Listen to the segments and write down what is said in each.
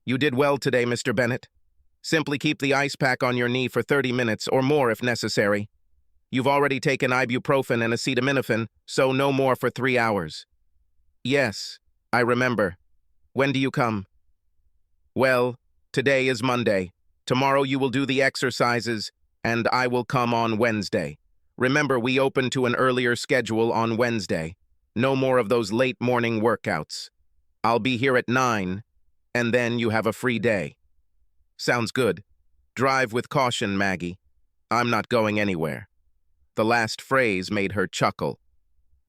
You did well today, Mr. Bennett. Simply keep the ice pack on your knee for 30 minutes or more if necessary. You've already taken ibuprofen and acetaminophen, so no more for 3 hours. Yes, I remember. When do you come? Well, today is Monday. Tomorrow you will do the exercises, and I will come on Wednesday. Remember, we open to an earlier schedule on Wednesday. No more of those late morning workouts. I'll be here at 9, and then you have a free day. Sounds good. Drive with caution, Maggie. I'm not going anywhere. The last phrase made her chuckle.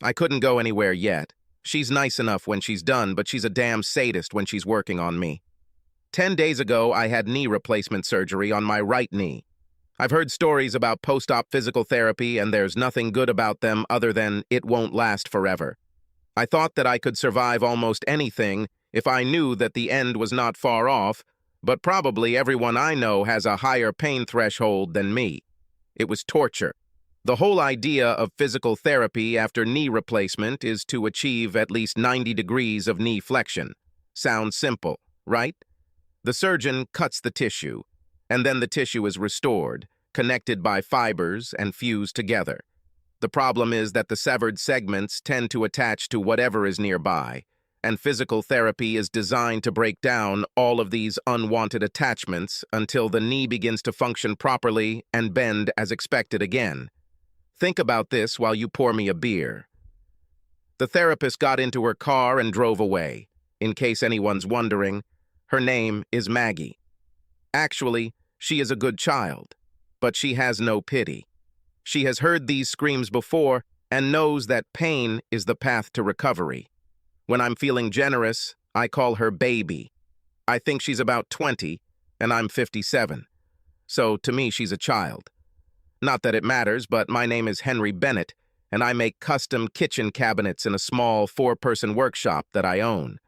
I couldn't go anywhere yet. She's nice enough when she's done, but she's a damn sadist when she's working on me. 10 days ago, I had knee replacement surgery on my right knee. I've heard stories about post-op physical therapy, and there's nothing good about them other than it won't last forever. I thought that I could survive almost anything if I knew that the end was not far off, but probably everyone I know has a higher pain threshold than me. It was torture. The whole idea of physical therapy after knee replacement is to achieve at least 90 degrees of knee flexion. Sounds simple, right? The surgeon cuts the tissue, and then the tissue is restored, connected by fibers and fused together. The problem is that the severed segments tend to attach to whatever is nearby, and physical therapy is designed to break down all of these unwanted attachments until the knee begins to function properly and bend as expected again. Think about this while you pour me a beer. The therapist got into her car and drove away. In case anyone's wondering, her name is Maggie. Actually, she is a good child, but she has no pity. She has heard these screams before and knows that pain is the path to recovery. When I'm feeling generous, I call her baby. I think she's about 20, and I'm 57. So to me, she's a child. Not that it matters, but my name is Henry Bennett, and I make custom kitchen cabinets in a small 4-person workshop that I own.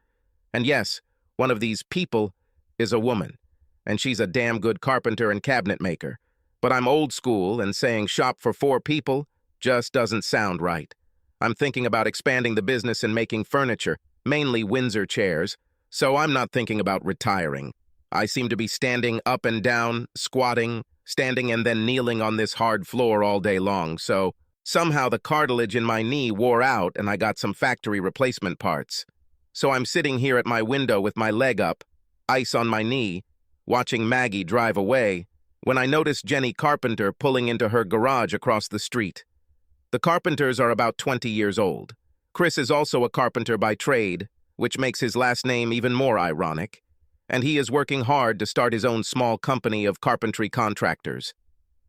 And yes, one of these people is a woman, and she's a damn good carpenter and cabinet maker. But I'm old school, and saying shop for 4 people just doesn't sound right. I'm thinking about expanding the business and making furniture, mainly Windsor chairs, so I'm not thinking about retiring. I seem to be standing up and down, squatting, standing and then kneeling on this hard floor all day long, so somehow the cartilage in my knee wore out and I got some factory replacement parts. So I'm sitting here at my window with my leg up, ice on my knee, watching Maggie drive away, when I noticed Jenny Carpenter pulling into her garage across the street. The Carpenters are about 20 years old. Chris is also a carpenter by trade, which makes his last name even more ironic, and he is working hard to start his own small company of carpentry contractors.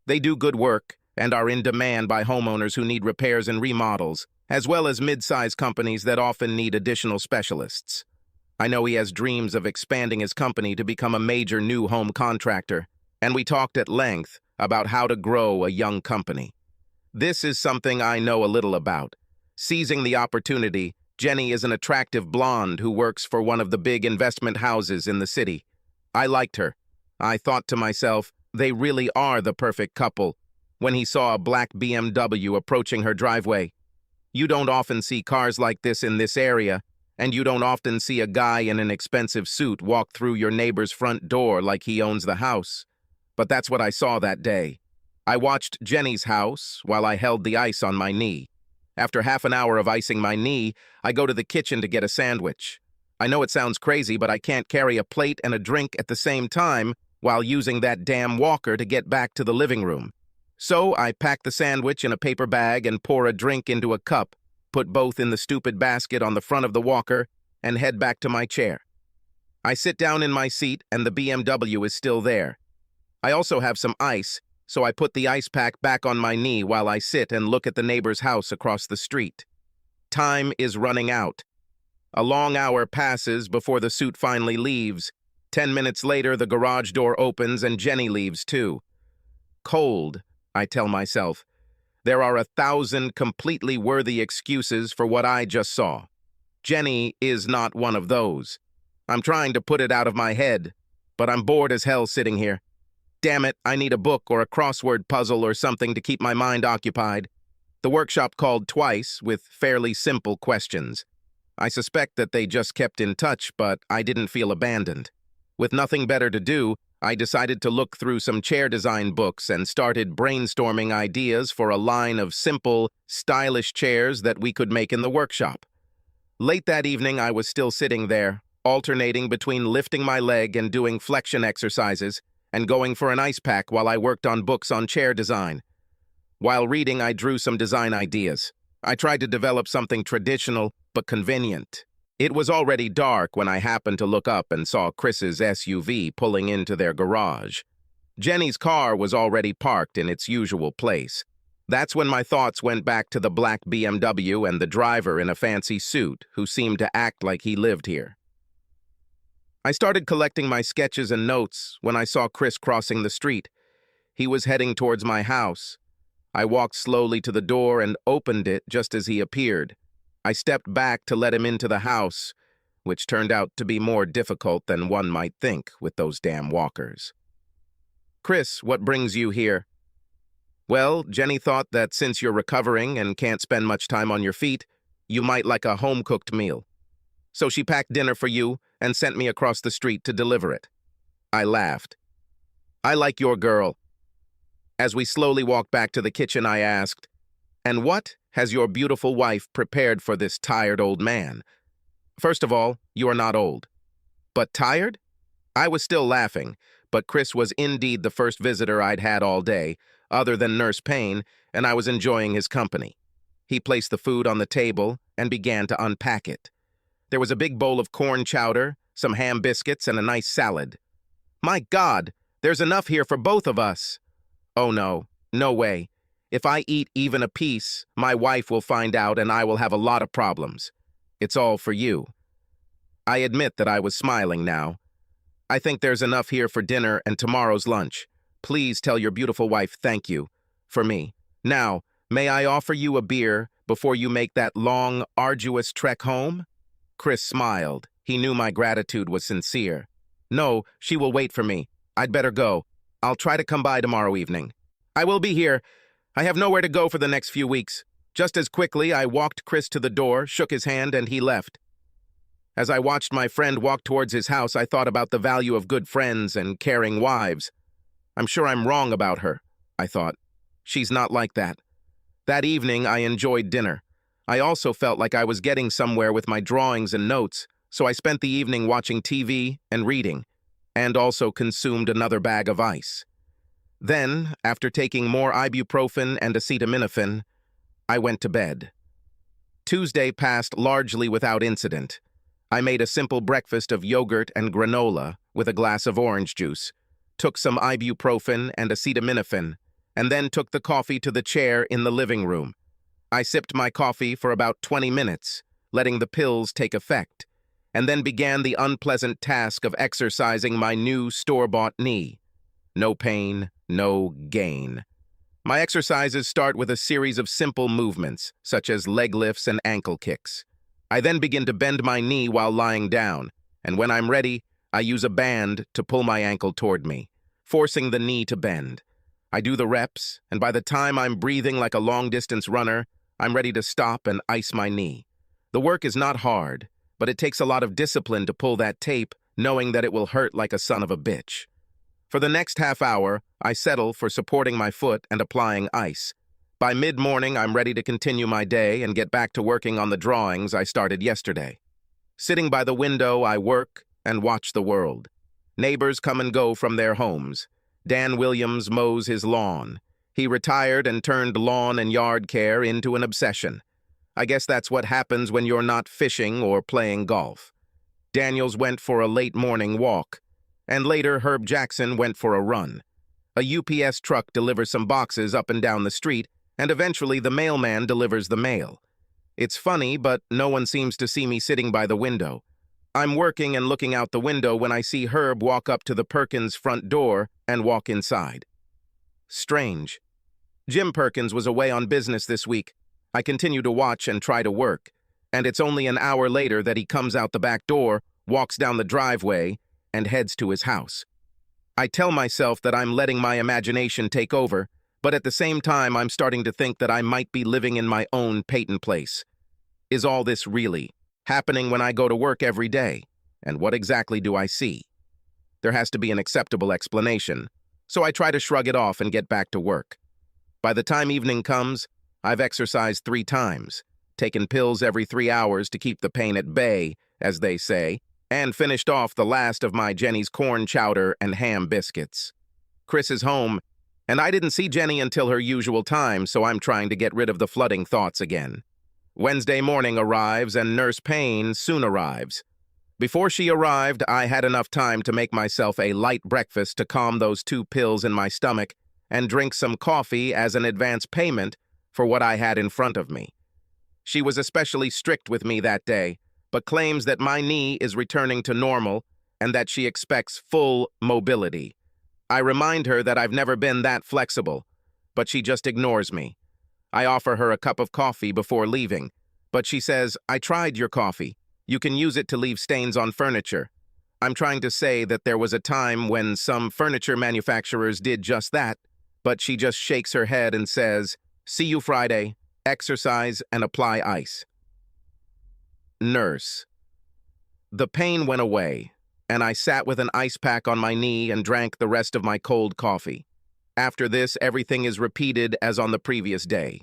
They do good work and are in demand by homeowners who need repairs and remodels, as well as mid-size companies that often need additional specialists. I know he has dreams of expanding his company to become a major new home contractor, and we talked at length about how to grow a young company. This is something I know a little about. Seizing the opportunity, Jenny is an attractive blonde who works for one of the big investment houses in the city. I liked her. I thought to myself, they really are the perfect couple, when he saw a black BMW approaching her driveway. You don't often see cars like this in this area, and you don't often see a guy in an expensive suit walk through your neighbor's front door like he owns the house. But that's what I saw that day. I watched Jenny's house while I held the ice on my knee. After half an hour of icing my knee, I go to the kitchen to get a sandwich. I know it sounds crazy, but I can't carry a plate and a drink at the same time while using that damn walker to get back to the living room. So I pack the sandwich in a paper bag and pour a drink into a cup, put both in the stupid basket on the front of the walker, and head back to my chair. I sit down in my seat and the BMW is still there. I also have some ice, so I put the ice pack back on my knee while I sit and look at the neighbor's house across the street. Time is running out. A long hour passes before the suit finally leaves. 10 minutes later, the garage door opens and Jenny leaves too. Cold, I tell myself. There are 1,000 completely worthy excuses for what I just saw. Jenny is not one of those. I'm trying to put it out of my head, but I'm bored as hell sitting here. Damn it, I need a book or a crossword puzzle or something to keep my mind occupied. The workshop called twice with fairly simple questions. I suspect that they just kept in touch, but I didn't feel abandoned. With nothing better to do, I decided to look through some chair design books and started brainstorming ideas for a line of simple, stylish chairs that we could make in the workshop. Late that evening, I was still sitting there, alternating between lifting my leg and doing flexion exercises, and going for an ice pack while I worked on books on chair design. While reading, I drew some design ideas. I tried to develop something traditional but convenient. It was already dark when I happened to look up and saw Chris's SUV pulling into their garage. Jenny's car was already parked in its usual place. That's when my thoughts went back to the black BMW and the driver in a fancy suit who seemed to act like he lived here. I started collecting my sketches and notes when I saw Chris crossing the street. He was heading towards my house. I walked slowly to the door and opened it just as he appeared. I stepped back to let him into the house, which turned out to be more difficult than one might think with those damn walkers. "Chris, what brings you here?" "Well, Jenny thought that since you're recovering and can't spend much time on your feet, you might like a home-cooked meal. So she packed dinner for you and sent me across the street to deliver it." I laughed. "I like your girl." As we slowly walked back to the kitchen, I asked, "And what has your beautiful wife prepared for this tired old man? First of all, you are not old. But tired?" I was still laughing, but Chris was indeed the first visitor I'd had all day, other than Nurse Payne, and I was enjoying his company. He placed the food on the table and began to unpack it. There was a big bowl of corn chowder, some ham biscuits, and a nice salad. "My God, there's enough here for both of us." "Oh no, no way. If I eat even a piece, my wife will find out and I will have a lot of problems. It's all for you." I admit that I was smiling now. "I think there's enough here for dinner and tomorrow's lunch. Please tell your beautiful wife thank you. For me. Now, may I offer you a beer before you make that long, arduous trek home?" Chris smiled. He knew my gratitude was sincere. "No, she will wait for me. I'd better go. I'll try to come by tomorrow evening." "I will be here. I have nowhere to go for the next few weeks." Just as quickly, I walked Chris to the door, shook his hand, and he left. As I watched my friend walk towards his house, I thought about the value of good friends and caring wives. I'm sure I'm wrong about her, I thought. She's not like that. That evening, I enjoyed dinner. I also felt like I was getting somewhere with my drawings and notes, so I spent the evening watching TV and reading, and also consumed another bag of ice. Then, after taking more ibuprofen and acetaminophen, I went to bed. Tuesday passed largely without incident. I made a simple breakfast of yogurt and granola with a glass of orange juice, took some ibuprofen and acetaminophen, and then took the coffee to the chair in the living room. I sipped my coffee for about 20 minutes, letting the pills take effect, and then began the unpleasant task of exercising my new store-bought knee. No pain, no gain. My exercises start with a series of simple movements, such as leg lifts and ankle kicks. I then begin to bend my knee while lying down, and when I'm ready, I use a band to pull my ankle toward me, forcing the knee to bend. I do the reps, and by the time I'm breathing like a long-distance runner, I'm ready to stop and ice my knee. The work is not hard, but it takes a lot of discipline to pull that tape, knowing that it will hurt like a son of a bitch. For the next half hour, I settle for supporting my foot and applying ice. By mid-morning, I'm ready to continue my day and get back to working on the drawings I started yesterday. Sitting by the window, I work and watch the world. Neighbors come and go from their homes. Dan Williams mows his lawn. He retired and turned lawn and yard care into an obsession. I guess that's what happens when you're not fishing or playing golf. Daniels went for a late morning walk, and later Herb Jackson went for a run. A UPS truck delivers some boxes up and down the street, and eventually the mailman delivers the mail. It's funny, but no one seems to see me sitting by the window. I'm working and looking out the window when I see Herb walk up to the Perkins front door and walk inside. Strange. Jim Perkins was away on business this week. I continue to watch and try to work, and it's only an hour later that he comes out the back door, walks down the driveway, and heads to his house. I tell myself that I'm letting my imagination take over, but at the same time I'm starting to think that I might be living in my own Peyton place. Is all this really happening when I go to work every day? And what exactly do I see? There has to be an acceptable explanation, so I try to shrug it off and get back to work. By the time evening comes, I've exercised 3 times, taken pills every 3 hours to keep the pain at bay, as they say, and finished off the last of my Jenny's corn chowder and ham biscuits. Chris is home, and I didn't see Jenny until her usual time, so I'm trying to get rid of the flooding thoughts again. Wednesday morning arrives, and Nurse Payne soon arrives. Before she arrived, I had enough time to make myself a light breakfast to calm those 2 pills in my stomach and drink some coffee as an advance payment for what I had in front of me. She was especially strict with me that day, but claims that my knee is returning to normal and that she expects full mobility. I remind her that I've never been that flexible, but she just ignores me. I offer her a cup of coffee before leaving, but she says, "I tried your coffee. You can use it to leave stains on furniture." I'm trying to say that there was a time when some furniture manufacturers did just that, but she just shakes her head and says, "See you Friday, exercise and apply ice." Nurse. The pain went away, and I sat with an ice pack on my knee and drank the rest of my cold coffee. After this, everything is repeated as on the previous day.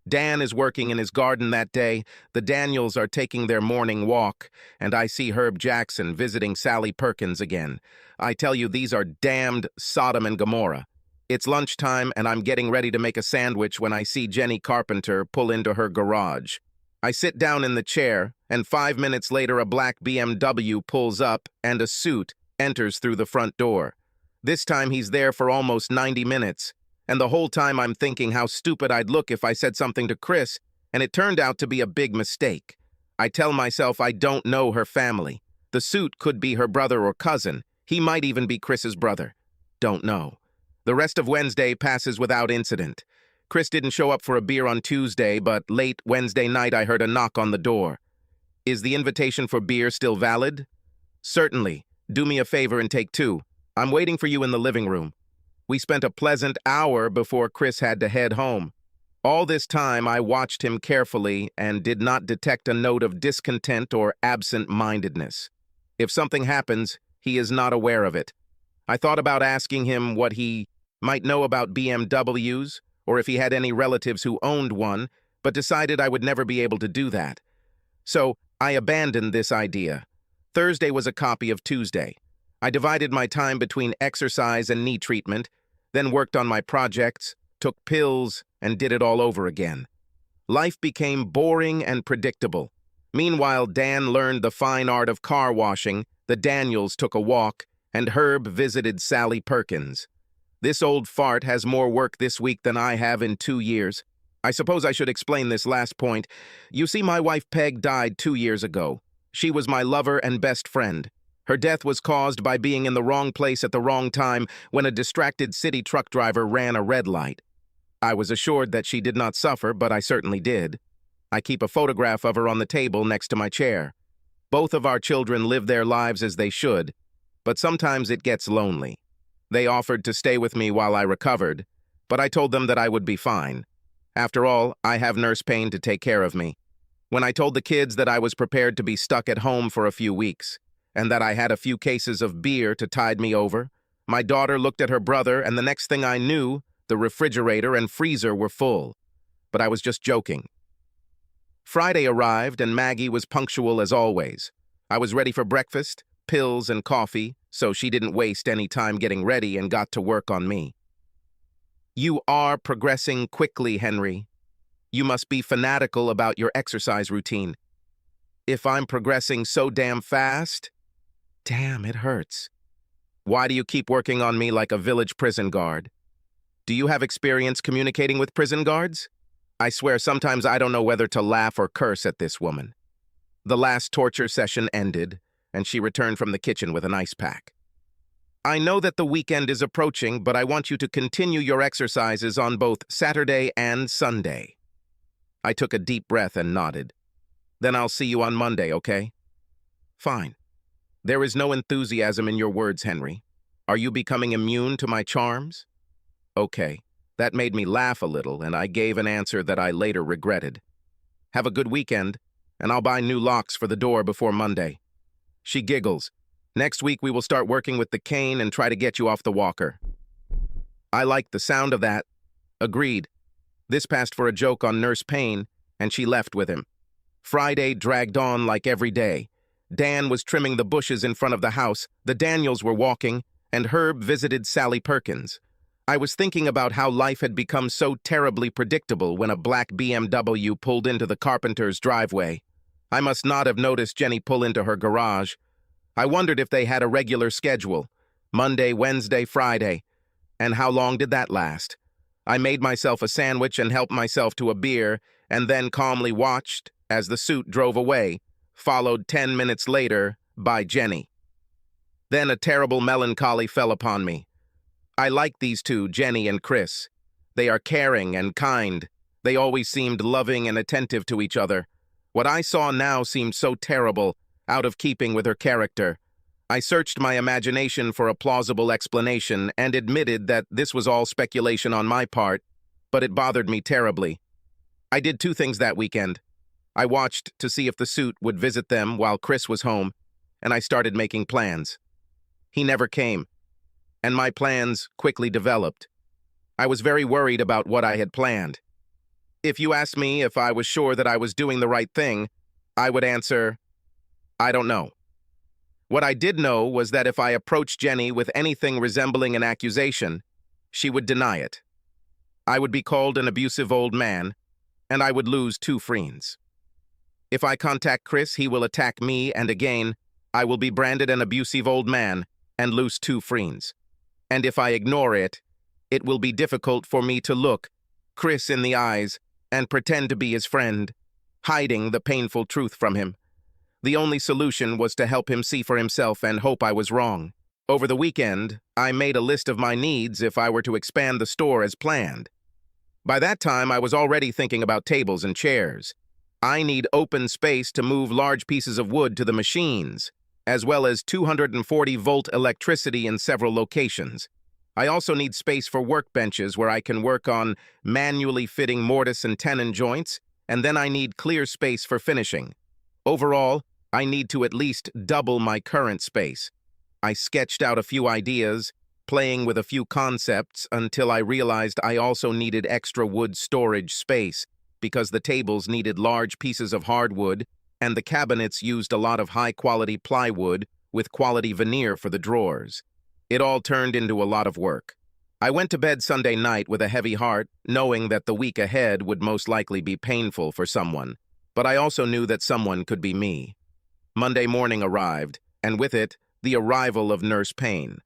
Dan is working in his garden that day, the Daniels are taking their morning walk, and I see Herb Jackson visiting Sally Perkins again. I tell you, these are damned Sodom and Gomorrah. It's lunchtime, and I'm getting ready to make a sandwich when I see Jenny Carpenter pull into her garage. I sit down in the chair, and 5 minutes later a black BMW pulls up, and a suit enters through the front door. This time he's there for almost 90 minutes, and the whole time I'm thinking how stupid I'd look if I said something to Chris, and it turned out to be a big mistake. I tell myself I don't know her family. The suit could be her brother or cousin. He might even be Chris's brother. Don't know. The rest of Wednesday passes without incident. Chris didn't show up for a beer on Tuesday, but late Wednesday night I heard a knock on the door. Is the invitation for beer still valid? Certainly. Do me a favor and take 2. I'm waiting for you in the living room. We spent a pleasant hour before Chris had to head home. All this time I watched him carefully and did not detect a note of discontent or absent-mindedness. If something happens, he is not aware of it. I thought about asking him what he might know about BMWs, or if he had any relatives who owned one, but decided I would never be able to do that. So I abandoned this idea. Thursday was a copy of Tuesday. I divided my time between exercise and knee treatment, then worked on my projects, took pills, and did it all over again. Life became boring and predictable. Meanwhile, Dan learned the fine art of car washing, the Daniels took a walk, and Herb visited Sally Perkins. This old fart has more work this week than I have in 2 years. I suppose I should explain this last point. You see, my wife Peg died 2 years ago. She was my lover and best friend. Her death was caused by being in the wrong place at the wrong time when a distracted city truck driver ran a red light. I was assured that she did not suffer, but I certainly did. I keep a photograph of her on the table next to my chair. Both of our children live their lives as they should, but sometimes it gets lonely. They offered to stay with me while I recovered, but I told them that I would be fine. After all, I have Nurse Payne to take care of me. When I told the kids that I was prepared to be stuck at home for a few weeks, and that I had a few cases of beer to tide me over, my daughter looked at her brother, and the next thing I knew, the refrigerator and freezer were full. But I was just joking. Friday arrived, and Maggie was punctual as always. I was ready for breakfast, pills, and coffee, so she didn't waste any time getting ready and got to work on me. You are progressing quickly, Henry. You must be fanatical about your exercise routine. If I'm progressing so damn fast, damn, it hurts. Why do you keep working on me like a village prison guard? Do you have experience communicating with prison guards? I swear sometimes I don't know whether to laugh or curse at this woman. The last torture session ended, and she returned from the kitchen with an ice pack. I know that the weekend is approaching, but I want you to continue your exercises on both Saturday and Sunday. I took a deep breath and nodded. Then I'll see you on Monday, okay? Fine. There is no enthusiasm in your words, Henry. Are you becoming immune to my charms? Okay. That made me laugh a little, and I gave an answer that I later regretted. Have a good weekend, and I'll buy new locks for the door before Monday. She giggles. Next week, we will start working with the cane and try to get you off the walker. I liked the sound of that. Agreed. This passed for a joke on Nurse Payne, and she left with him. Friday dragged on like every day. Dan was trimming the bushes in front of the house, the Daniels were walking, and Herb visited Sally Perkins. I was thinking about how life had become so terribly predictable when a black BMW pulled into the carpenter's driveway. I must not have noticed Jenny pull into her garage. I wondered if they had a regular schedule, Monday, Wednesday, Friday, and how long did that last? I made myself a sandwich and helped myself to a beer, and then calmly watched as the suit drove away, followed 10 minutes later by Jenny. Then a terrible melancholy fell upon me. I like these two, Jenny and Chris. They are caring and kind. They always seemed loving and attentive to each other. What I saw now seemed so terrible, out of keeping with her character. I searched my imagination for a plausible explanation and admitted that this was all speculation on my part, but it bothered me terribly. I did two things that weekend. I watched to see if the suit would visit them while Chris was home, and I started making plans. He never came, and my plans quickly developed. I was very worried about what I had planned. If you asked me if I was sure that I was doing the right thing, I would answer, I don't know. What I did know was that if I approached Jenny with anything resembling an accusation, she would deny it. I would be called an abusive old man, and I would lose 2 friends. If I contact Chris, he will attack me, and again, I will be branded an abusive old man and lose 2 friends. And if I ignore it, it will be difficult for me to look Chris in the eyes and pretend to be his friend, hiding the painful truth from him. The only solution was to help him see for himself and hope I was wrong. Over the weekend, I made a list of my needs if I were to expand the store as planned. By that time, I was already thinking about tables and chairs. I need open space to move large pieces of wood to the machines, as well as 240-volt electricity in several locations. I also need space for workbenches where I can work on manually fitting mortise and tenon joints, and then I need clear space for finishing. Overall, I need to at least double my current space. I sketched out a few ideas, playing with a few concepts until I realized I also needed extra wood storage space because the tables needed large pieces of hardwood and the cabinets used a lot of high-quality plywood with quality veneer for the drawers. It all turned into a lot of work. I went to bed Sunday night with a heavy heart, knowing that the week ahead would most likely be painful for someone, but I also knew that someone could be me. Monday morning arrived, and with it, the arrival of Nurse Payne.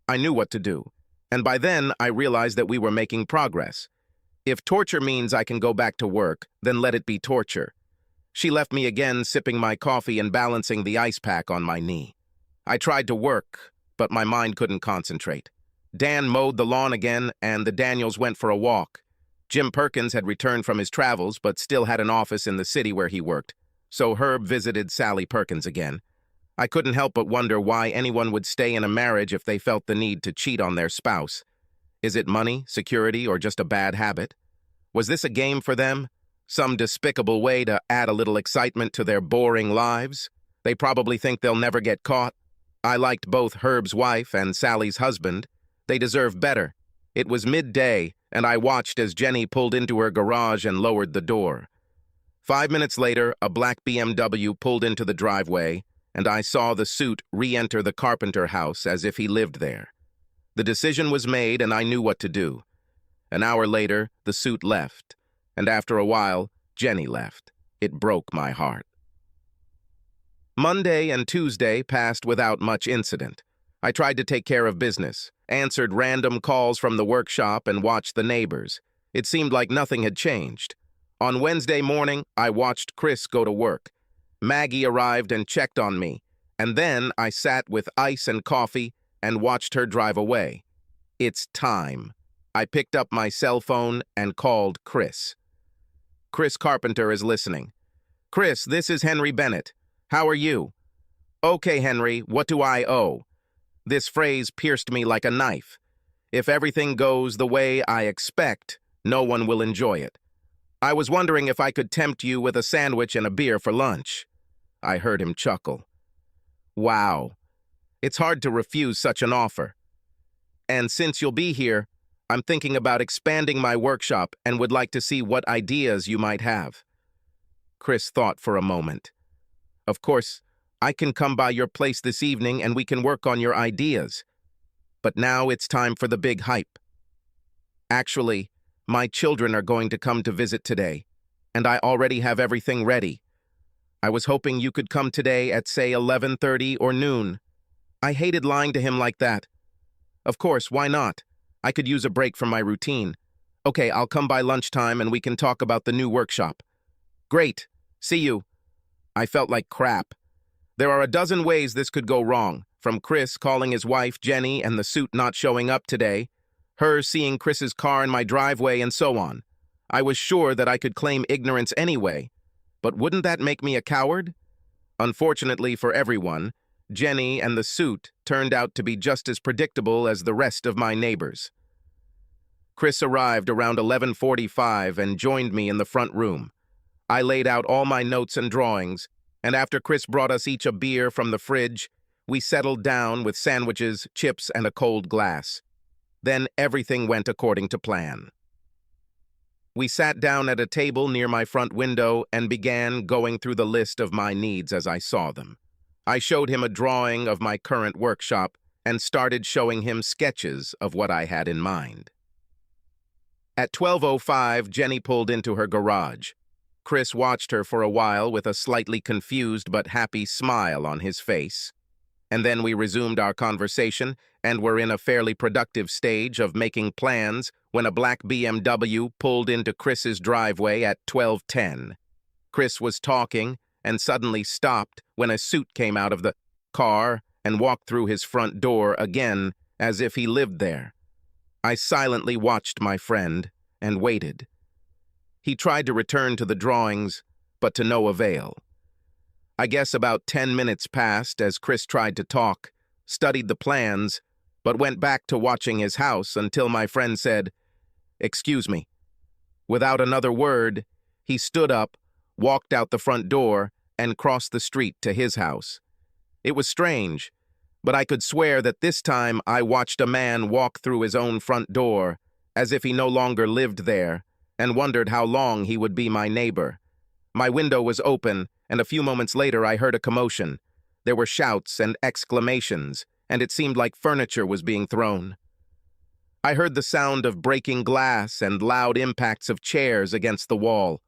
I knew what to do, and by then I realized that we were making progress. If torture means I can go back to work, then let it be torture. She left me again sipping my coffee and balancing the ice pack on my knee. I tried to work, but my mind couldn't concentrate. Dan mowed the lawn again, and the Daniels went for a walk. Jim Perkins had returned from his travels, but still had an office in the city where he worked, so Herb visited Sally Perkins again. I couldn't help but wonder why anyone would stay in a marriage if they felt the need to cheat on their spouse. Is it money, security, or just a bad habit? Was this a game for them? Some despicable way to add a little excitement to their boring lives? They probably think they'll never get caught. I liked both Herb's wife and Sally's husband. They deserve better. It was midday, and I watched as Jenny pulled into her garage and lowered the door. 5 minutes later, a black BMW pulled into the driveway, and I saw the suit re-enter the Carpenter house as if he lived there. The decision was made, and I knew what to do. An hour later, the suit left, and after a while, Jenny left. It broke my heart. Monday and Tuesday passed without much incident. I tried to take care of business, answered random calls from the workshop, and watched the neighbors. It seemed like nothing had changed. On Wednesday morning, I watched Chris go to work. Maggie arrived and checked on me, and then I sat with ice and coffee and watched her drive away. It's time. I picked up my cell phone and called Chris. Chris Carpenter is listening. Chris, this is Henry Bennett. How are you? Okay, Henry, what do I owe? This phrase pierced me like a knife. If everything goes the way I expect, no one will enjoy it. I was wondering if I could tempt you with a sandwich and a beer for lunch. I heard him chuckle. Wow. It's hard to refuse such an offer. And since you'll be here, I'm thinking about expanding my workshop and would like to see what ideas you might have. Chris thought for a moment. Of course, I can come by your place this evening and we can work on your ideas. But now it's time for the big hype. Actually, my children are going to come to visit today, and I already have everything ready. I was hoping you could come today at, say, 11:30 or noon. I hated lying to him like that. Of course, why not? I could use a break from my routine. Okay, I'll come by lunchtime and we can talk about the new workshop. Great. See you. I felt like crap. There are a dozen ways this could go wrong, from Chris calling his wife, Jenny, and the suit not showing up today, her seeing Chris's car in my driveway, and so on. I was sure that I could claim ignorance anyway, but wouldn't that make me a coward? Unfortunately for everyone, Jenny and the suit turned out to be just as predictable as the rest of my neighbors. Chris arrived around 11:45 and joined me in the front room. I laid out all my notes and drawings, and after Chris brought us each a beer from the fridge, we settled down with sandwiches, chips, and a cold glass. Then everything went according to plan. We sat down at a table near my front window and began going through the list of my needs as I saw them. I showed him a drawing of my current workshop and started showing him sketches of what I had in mind. At 12:05, Jenny pulled into her garage. Chris watched her for a while with a slightly confused but happy smile on his face. And then we resumed our conversation and were in a fairly productive stage of making plans when a black BMW pulled into Chris's driveway at 12:10. Chris was talking and suddenly stopped when a suit came out of the car and walked through his front door again as if he lived there. I silently watched my friend and waited. He tried to return to the drawings, but to no avail. I guess about 10 minutes passed as Chris tried to talk, studied the plans, but went back to watching his house until my friend said, "Excuse me." Without another word, he stood up, walked out the front door, and crossed the street to his house. It was strange, but I could swear that this time I watched a man walk through his own front door, as if he no longer lived there, and wondered how long he would be my neighbor. My window was open, and a few moments later I heard a commotion. There were shouts and exclamations, and it seemed like furniture was being thrown. I heard the sound of breaking glass and loud impacts of chairs against the wall.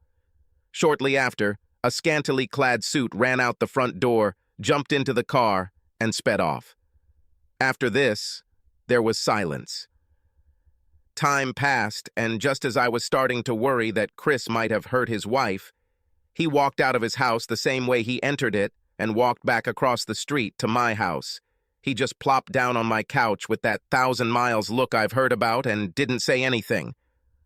Shortly after, a scantily clad suit ran out the front door, jumped into the car, and sped off. After this, there was silence. Time passed, and just as I was starting to worry that Chris might have hurt his wife, he walked out of his house the same way he entered it and walked back across the street to my house. He just plopped down on my couch with that 1,000 miles look I've heard about and didn't say anything.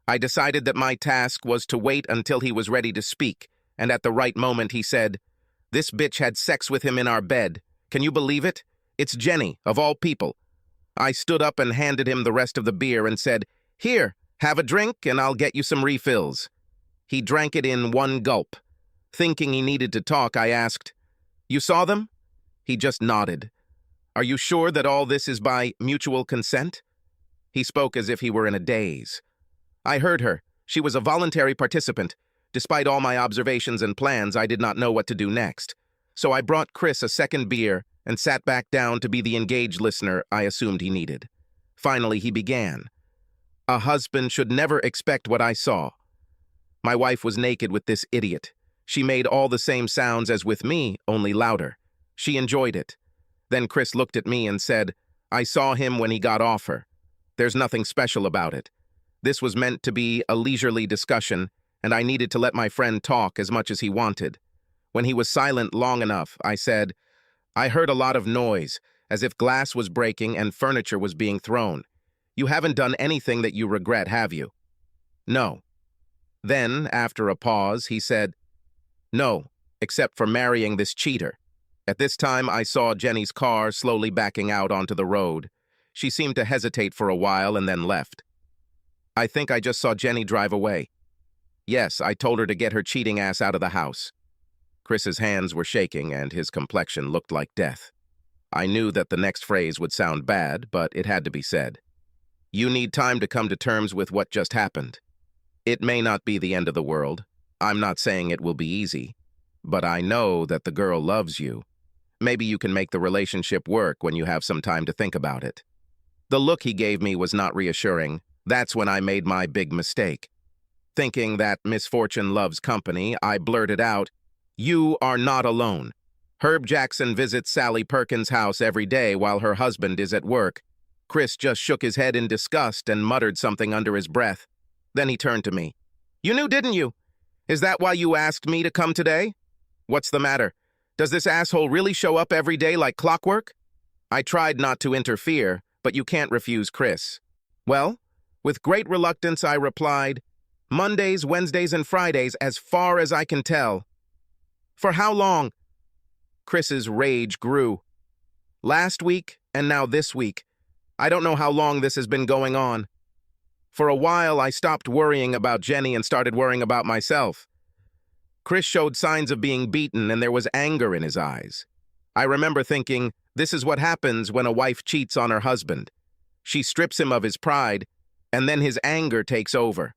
I decided that my task was to wait until he was ready to speak, and at the right moment he said, "This bitch had sex with him in our bed. Can you believe it? It's Jenny, of all people." I stood up and handed him the rest of the beer and said, "Here, have a drink and I'll get you some refills." He drank it in one gulp. Thinking he needed to talk, I asked, "You saw them?" He just nodded. "Are you sure that all this is by mutual consent?" He spoke as if he were in a daze. I heard her. She was a voluntary participant. Despite all my observations and plans, I did not know what to do next. So I brought Chris a second beer and sat back down to be the engaged listener I assumed he needed. Finally, he began. "A husband should never expect what I saw. My wife was naked with this idiot. She made all the same sounds as with me, only louder. She enjoyed it. Then Chris looked at me and said, 'I saw him when he got off her. There's nothing special about it.' This was meant to be a leisurely discussion, and I needed to let my friend talk as much as he wanted. When he was silent long enough, I said, 'I heard a lot of noise, as if glass was breaking and furniture was being thrown. You haven't done anything that you regret, have you?' 'No.' Then, after a pause, he said, 'No, except for marrying this cheater.' At this time, I saw Jenny's car slowly backing out onto the road. She seemed to hesitate for a while and then left. I think I just saw Jenny drive away. Yes, I told her to get her cheating ass out of the house." Chris's hands were shaking and his complexion looked like death. I knew that the next phrase would sound bad, but it had to be said. You need time to come to terms with what just happened. It may not be the end of the world. I'm not saying it will be easy. But I know that the girl loves you. Maybe you can make the relationship work when you have some time to think about it. The look he gave me was not reassuring. That's when I made my big mistake. Thinking that misfortune loves company, I blurted out, "You are not alone. Herb Jackson visits Sally Perkins' house every day while her husband is at work." Chris just shook his head in disgust and muttered something under his breath. Then he turned to me. "You knew, didn't you? Is that why you asked me to come today? What's the matter? Does this asshole really show up every day like clockwork?" I tried not to interfere, but you can't refuse Chris. "Well," with great reluctance I replied, "Mondays, Wednesdays, and Fridays, as far as I can tell." "For how long?" Chris's rage grew. "Last week, and now this week. I don't know how long this has been going on. For a while, I stopped worrying about Jenny and started worrying about myself." Chris showed signs of being beaten, and there was anger in his eyes. I remember thinking, this is what happens when a wife cheats on her husband. She strips him of his pride, and then his anger takes over.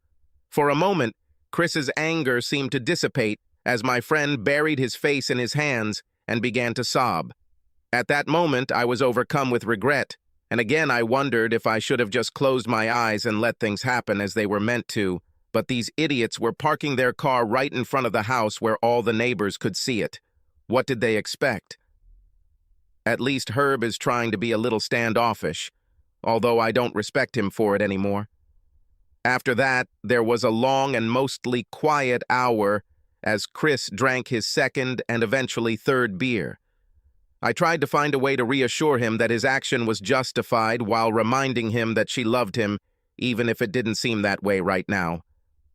For a moment, Chris's anger seemed to dissipate as my friend buried his face in his hands and began to sob. At that moment, I was overcome with regret, and again I wondered if I should have just closed my eyes and let things happen as they were meant to, but these idiots were parking their car right in front of the house where all the neighbors could see it. What did they expect? At least Herb is trying to be a little standoffish, although I don't respect him for it anymore. After that, there was a long and mostly quiet hour as Chris drank his second and eventually third beer. I tried to find a way to reassure him that his action was justified while reminding him that she loved him, even if it didn't seem that way right now.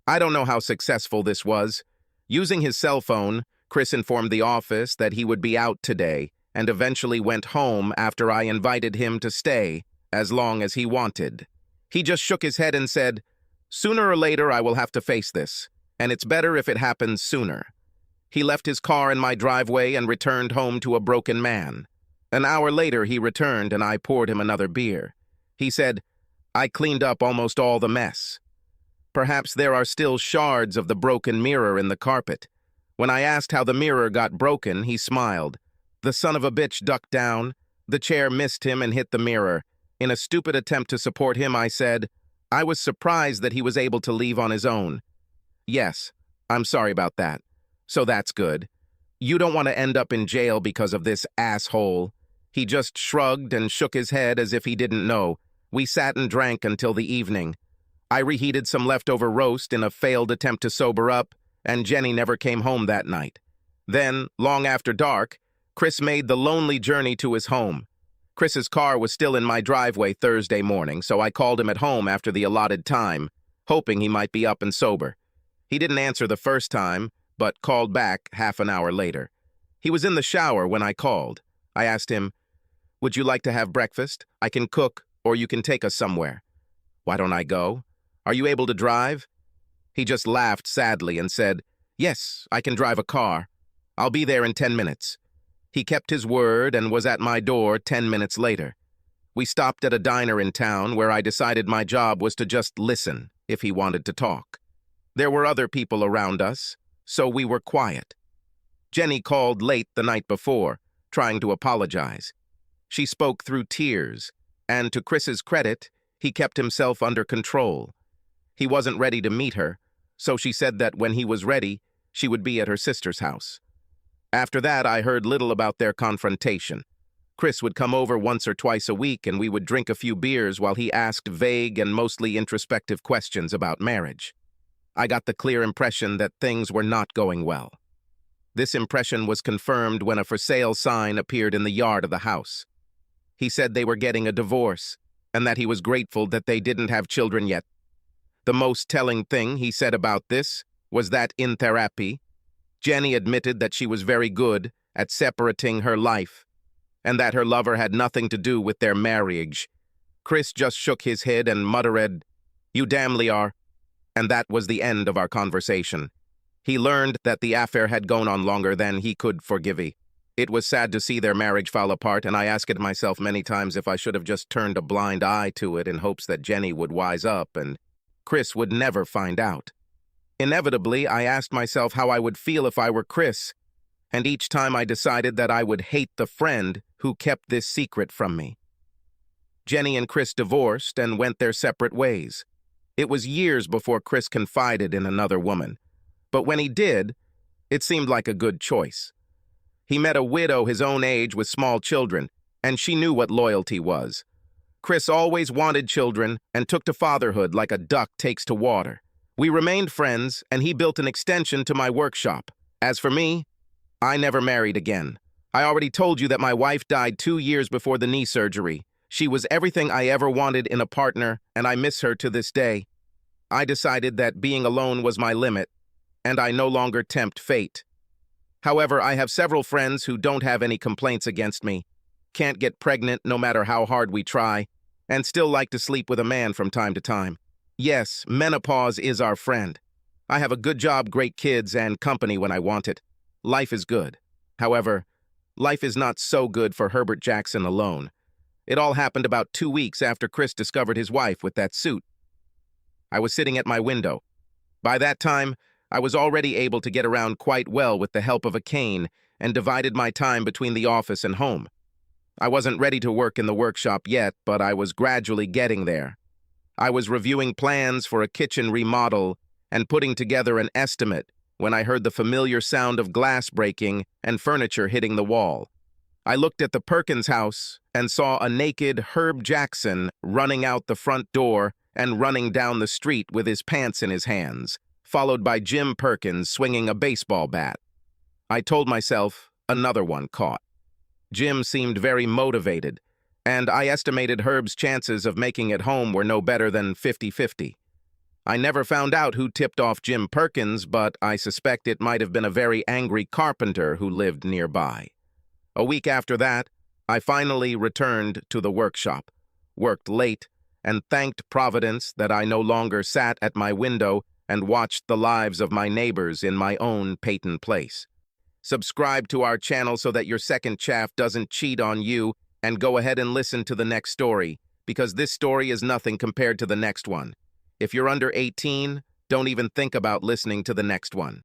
I don't know how successful this was. Using his cell phone, Chris informed the office that he would be out today and eventually went home after I invited him to stay as long as he wanted. He just shook his head and said, "Sooner or later I will have to face this, and it's better if it happens sooner." He left his car in my driveway and returned home to a broken man. An hour later he returned and I poured him another beer. He said, "I cleaned up almost all the mess." Perhaps there are still shards of the broken mirror in the carpet. When I asked how the mirror got broken, he smiled. The son of a bitch ducked down. The chair missed him and hit the mirror. In a stupid attempt to support him, I said, "I was surprised that he was able to leave on his own." "Yes, I'm sorry about that. So that's good. You don't want to end up in jail because of this asshole." He just shrugged and shook his head as if he didn't know. We sat and drank until the evening. I reheated some leftover roast in a failed attempt to sober up, and Jenny never came home that night. Then, long after dark, Chris made the lonely journey to his home. Chris's car was still in my driveway Thursday morning, so I called him at home after the allotted time, hoping he might be up and sober. He didn't answer the first time, but called back half an hour later. He was in the shower when I called. I asked him, "Would you like to have breakfast? I can cook, or you can take us somewhere." "Why don't I go? Are you able to drive?" He just laughed sadly and said, "Yes, I can drive a car. I'll be there in 10 minutes. He kept his word and was at my door 10 minutes later. We stopped at a diner in town where I decided my job was to just listen if he wanted to talk. There were other people around us, so we were quiet. Jenny called late the night before, trying to apologize. She spoke through tears, and to Chris's credit, he kept himself under control. He wasn't ready to meet her, so she said that when he was ready, she would be at her sister's house. After that, I heard little about their confrontation. Chris would come over once or twice a week, and we would drink a few beers while he asked vague and mostly introspective questions about marriage. I got the clear impression that things were not going well. This impression was confirmed when a for sale sign appeared in the yard of the house. He said they were getting a divorce, and that he was grateful that they didn't have children yet. The most telling thing he said about this was that in therapy, Jenny admitted that she was very good at separating her life, and that her lover had nothing to do with their marriage. Chris just shook his head and muttered, "You damnly are," and that was the end of our conversation. He learned that the affair had gone on longer than he could forgive. It was sad to see their marriage fall apart, and I asked myself many times if I should have just turned a blind eye to it in hopes that Jenny would wise up and Chris would never find out. Inevitably, I asked myself how I would feel if I were Chris, and each time I decided that I would hate the friend who kept this secret from me. Jenny and Chris divorced and went their separate ways. It was years before Chris confided in another woman, but when he did, it seemed like a good choice. He met a widow his own age with small children, and she knew what loyalty was. Chris always wanted children and took to fatherhood like a duck takes to water. We remained friends, and he built an extension to my workshop. As for me, I never married again. I already told you that my wife died 2 years before the knee surgery. She was everything I ever wanted in a partner, and I miss her to this day. I decided that being alone was my limit, and I no longer tempt fate. However, I have several friends who don't have any complaints against me, can't get pregnant no matter how hard we try, and still like to sleep with a man from time to time. Yes, menopause is our friend. I have a good job, great kids, and company when I want it. Life is good. However, life is not so good for Herbert Jackson alone. It all happened about 2 weeks after Chris discovered his wife with that suit. I was sitting at my window. By that time, I was already able to get around quite well with the help of a cane and divided my time between the office and home. I wasn't ready to work in the workshop yet, but I was gradually getting there. I was reviewing plans for a kitchen remodel and putting together an estimate when I heard the familiar sound of glass breaking and furniture hitting the wall. I looked at the Perkins house and saw a naked Herb Jackson running out the front door and running down the street with his pants in his hands, followed by Jim Perkins swinging a baseball bat. I told myself, another one caught. Jim seemed very motivated, and I estimated Herb's chances of making it home were no better than 50-50. I never found out who tipped off Jim Perkins, but I suspect it might have been a very angry carpenter who lived nearby. A week after that, I finally returned to the workshop, worked late, and thanked Providence that I no longer sat at my window and watched the lives of my neighbors in my own Peyton place. Subscribe to our channel so that your second chaff doesn't cheat on you, and go ahead and listen to the next story, because this story is nothing compared to the next one. If you're under 18, don't even think about listening to the next one.